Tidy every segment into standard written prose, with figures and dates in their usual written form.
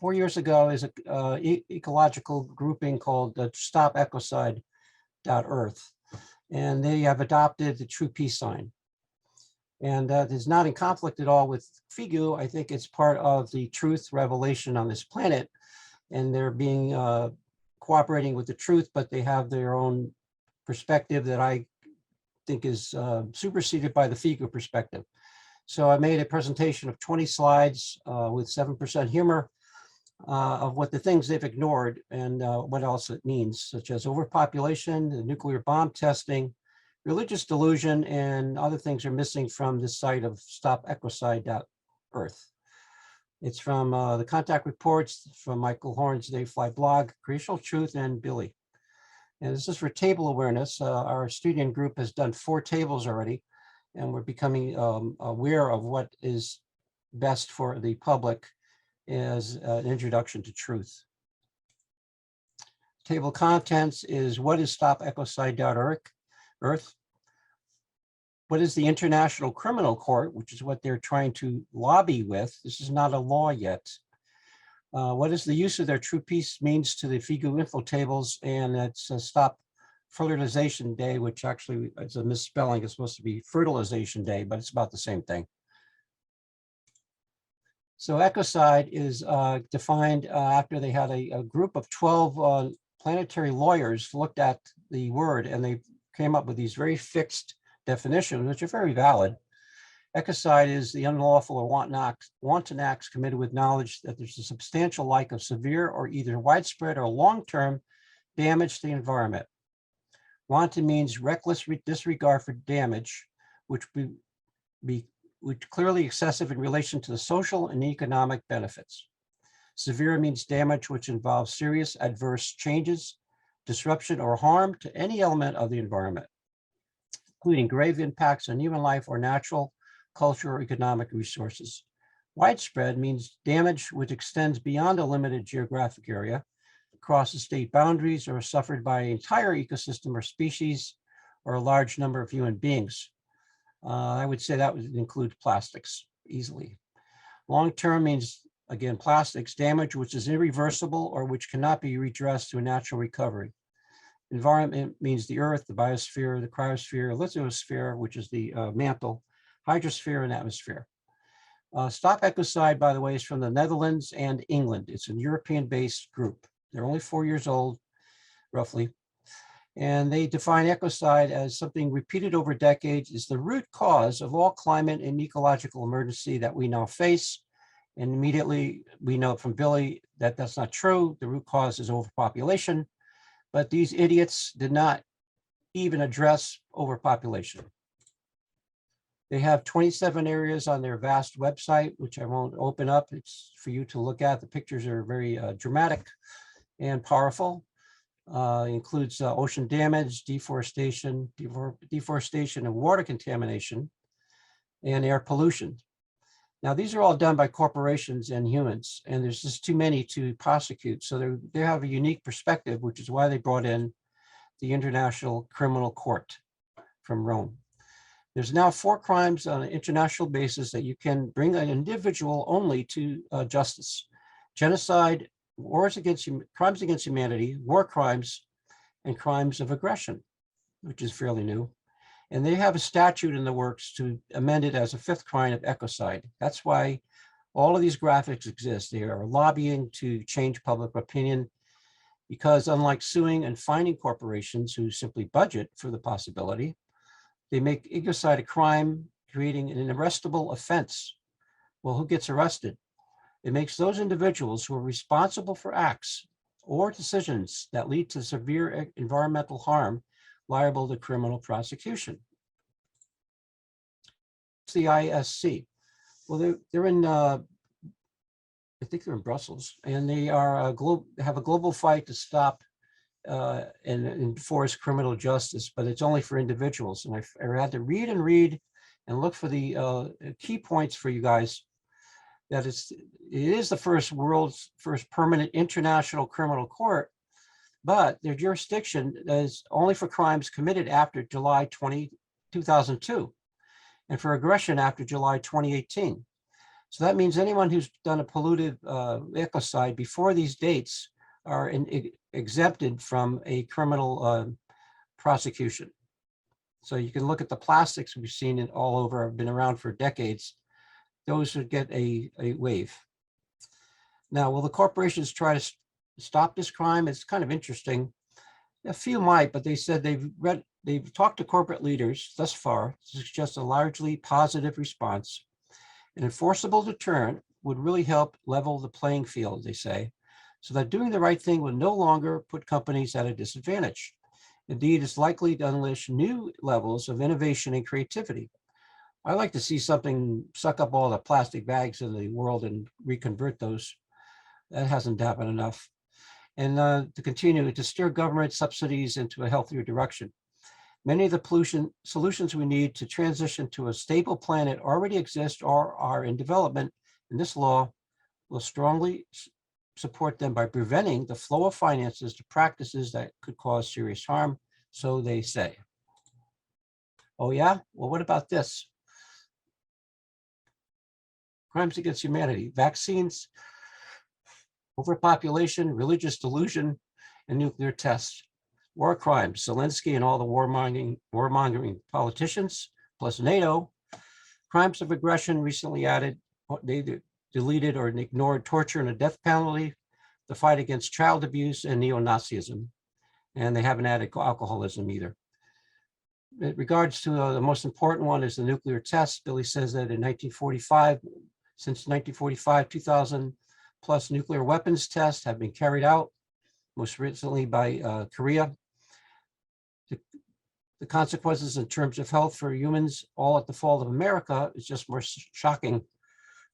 4 years ago is a ecological grouping called Stop Ecocide.earth, and they have adopted the true peace sign. And that is not in conflict at all with FIGU. I think it's part of the truth revelation on this planet, and they're being cooperating with the truth, but they have their own perspective that I think is superseded by the FIGU perspective. So I made a presentation of 20 slides with 7% humor of what the things they've ignored and what else it means, such as overpopulation, the nuclear bomb testing, religious delusion, and other things are missing from the site of stopecocide.earth. It's from the contact reports from Michael Horn's They Fly blog, Creational Truth, and Billy. And this is for table awareness. Our student group has done 4 tables already, and we're becoming aware of what is best for the public as an introduction to truth. Table contents is what is stopecocide.earth? What is the International Criminal Court, which is what they're trying to lobby with? This is not a law yet. What is the use of their true peace means to the FIGU info tables? And it's a Stop Fertilization Day, which actually is a misspelling. It's supposed to be Fertilization Day, but it's about the same thing. So ecocide is defined after they had a group of 12 planetary lawyers looked at the word, and they came up with these very fixed definitions, which are very valid. Ecocide is the unlawful or wanton acts committed with knowledge that there's a substantial like of severe or either widespread or long-term damage to the environment. Wanton means reckless disregard for damage, which clearly excessive in relation to the social and economic benefits. Severe means damage which involves serious adverse changes, disruption, or harm to any element of the environment, including grave impacts on human life or natural, cultural, or economic resources. Widespread means damage which extends beyond a limited geographic area, crosses state boundaries, or is suffered by an entire ecosystem or species, or a large number of human beings. I would say that would include plastics easily. Long-term means, again, plastics, damage which is irreversible or which cannot be redressed to a natural recovery. Environment means the earth, the biosphere, the cryosphere, lithosphere, which is the mantle, hydrosphere, and atmosphere. Stop Ecocide, by the way, is from the Netherlands and England. It's a European-based group. They're only 4 years old, roughly. And they define ecocide as something repeated over decades is the root cause of all climate and ecological emergency that we now face. And immediately we know from Billy that that's not true. The root cause is overpopulation, but these idiots did not even address overpopulation. They have 27 areas on their vast website, which I won't open up. It's for you to look at. The pictures are very dramatic and powerful. Includes ocean damage, deforestation and water contamination, and air pollution. Now, these are all done by corporations and humans, and there's just too many to prosecute. So they have a unique perspective, which is why they brought in the International Criminal Court from Rome. There's now 4 crimes on an international basis that you can bring an individual only to justice: genocide, crimes against humanity, war crimes, and crimes of aggression, which is fairly new. And they have a statute in the works to amend it as a 5th crime of ecocide. That's why all of these graphics exist. They are lobbying to change public opinion, because unlike suing and fining corporations who simply budget for the possibility, they make ecocide a crime, creating an arrestable offense. Well, who gets arrested? It makes those individuals who are responsible for acts or decisions that lead to severe environmental harm liable to criminal prosecution. It's the ISC. Well, they're in, I think they're in Brussels, and they are have a global fight to stop and enforce criminal justice, but it's only for individuals. And I had to read and look for the key points for you guys. That it is the world's first permanent international criminal court, but their jurisdiction is only for crimes committed after July 2002, and for aggression after July 2018. So that means anyone who's done a polluted ecocide before these dates are exempted from a criminal prosecution. So you can look at the plastics we've seen it all over, have been around for decades. Those would get a waive. Now, will the corporations try to stop this crime? It's kind of interesting. A few might, but they said they've talked to corporate leaders thus far to suggest a largely positive response. An enforceable deterrent would really help level the playing field, they say, so that doing the right thing would no longer put companies at a disadvantage. Indeed, it's likely to unleash new levels of innovation and creativity. I like to see something suck up all the plastic bags in the world and reconvert those. That hasn't happened enough. And to continue to steer government subsidies into a healthier direction. Many of the pollution solutions we need to transition to a stable planet already exist or are in development, and this law will strongly support them by preventing the flow of finances to practices that could cause serious harm, so they say. Oh yeah? Well, what about this? Crimes against humanity, vaccines, overpopulation, religious delusion, and nuclear tests. War crimes, Zelensky and all the warmongering politicians, plus NATO. Crimes of aggression recently added, they deleted or ignored torture and a death penalty, the fight against child abuse and neo-Nazism. And they haven't added alcoholism either. In regards to the most important one is the nuclear test. Billy says that in 1945, since 1945, 2,000 plus nuclear weapons tests have been carried out, most recently by Korea. The consequences in terms of health for humans, all at the fall of America, is just more shocking.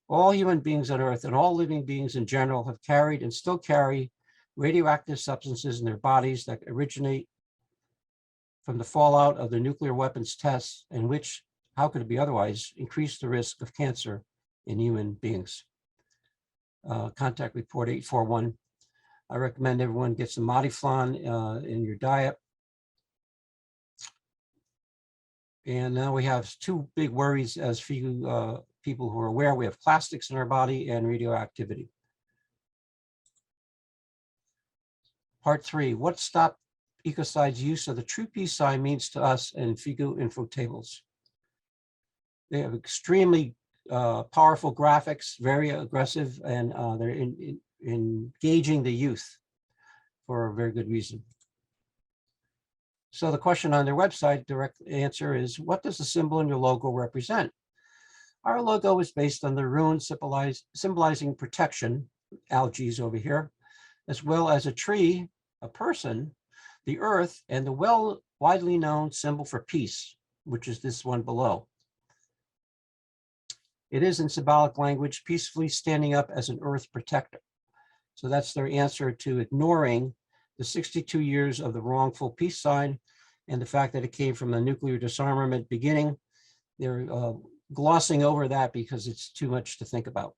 All human beings on Earth and all living beings in general have carried and still carry radioactive substances in their bodies that originate from the fallout of the nuclear weapons tests, and which, how could it be otherwise, increase the risk of cancer in human beings. Contact report 841. I recommend everyone get some Modiflon in your diet. And now we have two big worries as FIGU people who are aware. We have plastics in our body and radioactivity. Part 3, what stopped Ecocide's use of the true peace sign means to us in FIGU info tables. They have extremely powerful graphics, very aggressive, and they're engaging the youth for a very good reason. So the question on their website, direct answer is, what does the symbol in your logo represent? Our logo is based on the rune symbolizing protection, algae over here, as well as a tree, a person, the earth, and the widely known symbol for peace, which is this one below. It is in symbolic language, peacefully standing up as an earth protector. So that's their answer to ignoring the 62 years of the wrongful peace sign and the fact that it came from the nuclear disarmament beginning. They're glossing over that because it's too much to think about.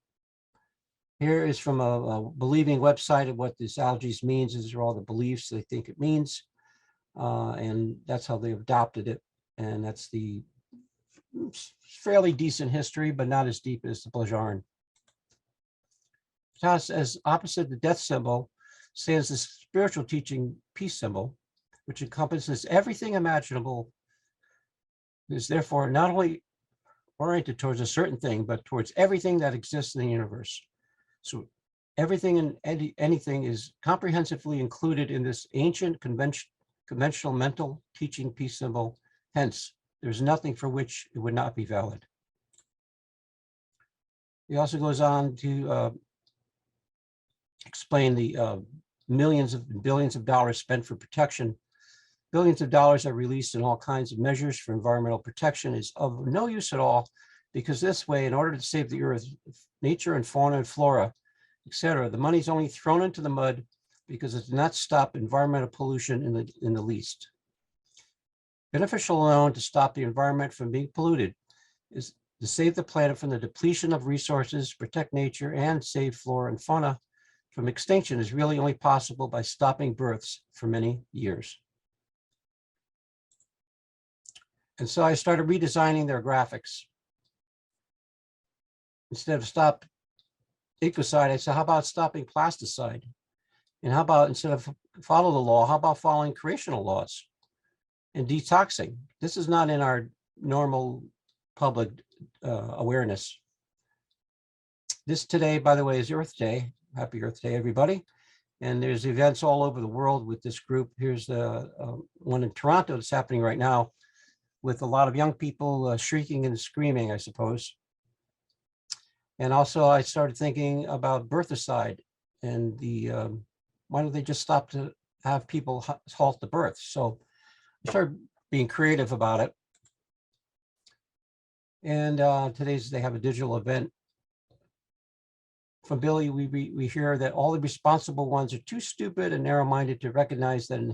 Here is from a believing website of what this algae means. These are all the beliefs they think it means. And that's how they adopted it. And that's the fairly decent history, but not as deep as the Blajarin. Thus, as opposite the death symbol, stands the spiritual teaching peace symbol, which encompasses everything imaginable. It is therefore not only oriented towards a certain thing, but towards everything that exists in the universe. So everything and anything is comprehensively included in this ancient conventional mental teaching peace symbol. Hence, there's nothing for which it would not be valid. He also goes on to explain the millions and billions of dollars spent for protection. Billions of dollars are released in all kinds of measures for environmental protection is of no use at all, because this way, in order to save the earth, nature and fauna and flora, etc., the money is only thrown into the mud because it does not stop environmental pollution in the least. Beneficial alone to stop the environment from being polluted is to save the planet from the depletion of resources, protect nature, and save flora and fauna from extinction is really only possible by stopping births for many years. And so I started redesigning their graphics. instead of stop ecocide, I said, how about stopping plasticide? And how about instead of follow the law, how about following creational laws and detoxing? This is not in our normal public awareness. This today, by the way, is Earth Day. Happy Earth Day, everybody. And there's events all over the world with this group. Here's the one in Toronto that's happening right now with a lot of young people shrieking and screaming, I suppose. And also I started thinking about birthicide and the, why don't they just stop to have people halt the birth? So I started being creative about it. And they have a digital event. From Billy, we hear that all the responsible ones are too stupid and narrow-minded to recognize that in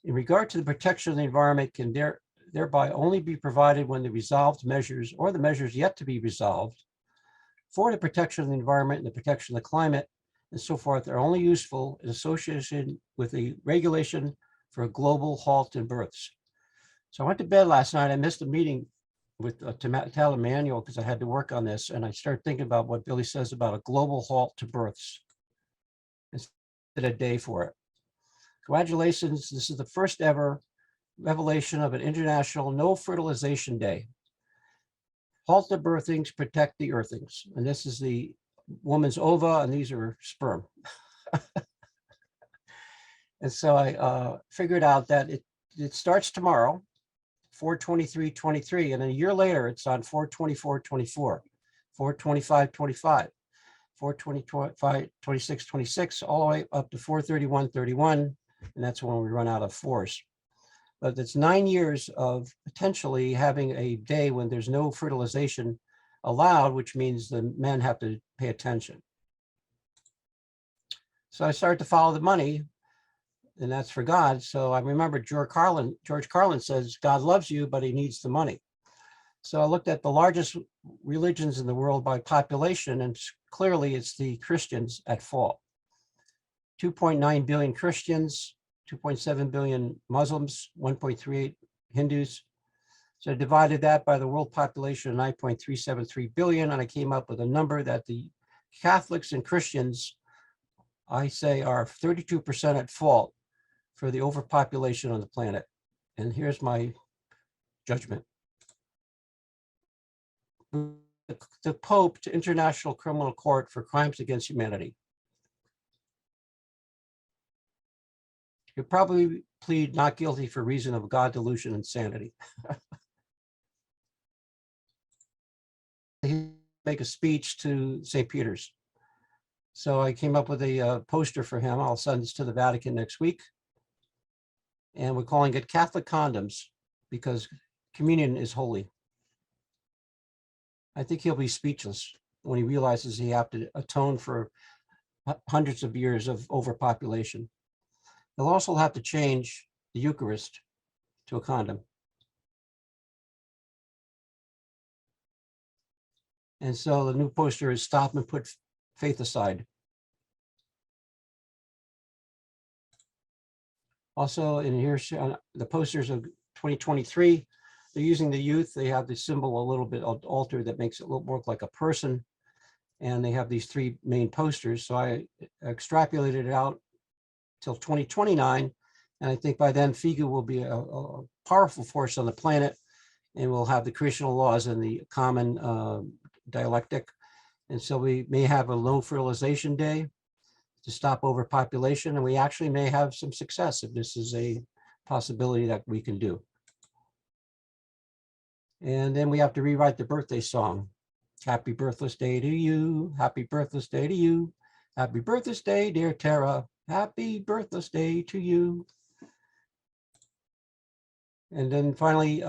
regard to the protection of the environment can thereby only be provided when the resolved measures or the measures yet to be resolved for the protection of the environment and the protection of the climate and so forth are only useful in association with the regulation for a global halt in births. So I went to bed last night. I missed a meeting with Tal Emanuel because I had to work on this, and I started thinking about what Billy says about a global halt to births. Instead a day for it. Congratulations, this is the first ever revelation of an international no fertilization day. Halt the birthings, protect the earthings. And this is the woman's ova, and these are sperm. And so I figured out that it starts tomorrow, 4/23/23, and then a year later, it's on 4/24/24, 4/25/25, 4/26/26, all the way up to 4/31/31, and that's when we run out of fours. But it's 9 years of potentially having a day when there's no fertilization allowed, which means the men have to pay attention. So I started to follow the money, and that's for God. So I remember George Carlin says, God loves you, but he needs the money. So I looked at the largest religions in the world by population, and clearly it's the Christians at fault. 2.9 billion Christians, 2.7 billion Muslims, 1.38 Hindus. So I divided that by the world population of 9.373 billion, and I came up with a number that the Catholics and Christians, I say, are 32% at fault for the overpopulation on the planet. And here's my judgment. The Pope to International Criminal Court for Crimes Against Humanity. He'll probably plead not guilty for reason of God, delusion, and insanity. He make a speech to St. Peter's. So I came up with a poster for him. I'll send this to the Vatican next week. And we're calling it Catholic Condoms because communion is holy. I think he'll be speechless when he realizes he have to atone for hundreds of years of overpopulation. He'll also have to change the Eucharist to a condom. And so the new poster is stop and put faith aside. Also in here, the posters of 2023, they're using the youth. They have the symbol a little bit altered that makes it look like a person. And they have these three main posters. So I extrapolated it out till 2029. And I think by then FIGU will be a powerful force on the planet, and we'll have the creational laws and the common dialectic. And so we may have a low fertilization day to stop overpopulation, and we actually may have some success if this is a possibility that we can do. And then we have to rewrite the birthday song. Happy birthday to you. Happy birthday to you. Happy birthday, dear Tara. Happy birthday to you. And then finally,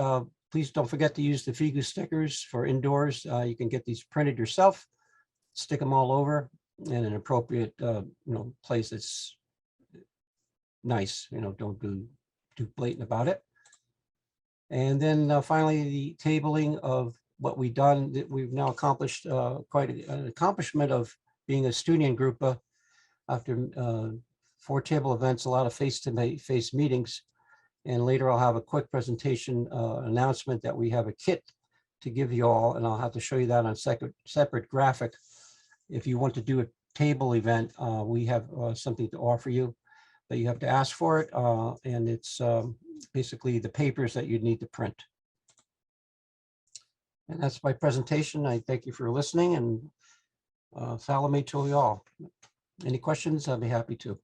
please don't forget to use the FIGU stickers for indoors. You can get these printed yourself, stick them all over in an appropriate place that's nice. Don't be too blatant about it. And then finally, the tabling of what we've done. That we've now accomplished quite an accomplishment of being a student group after 4 table events, a lot of face-to-face meetings. And later I'll have a quick presentation announcement that we have a kit to give you all, and I'll have to show you that on separate graphic. If you want to do a table event, we have something to offer you, but you have to ask for it, and it's basically the papers that you need to print. And that's my presentation. I thank you for listening, and salome to you all. Any questions? I'll be happy to.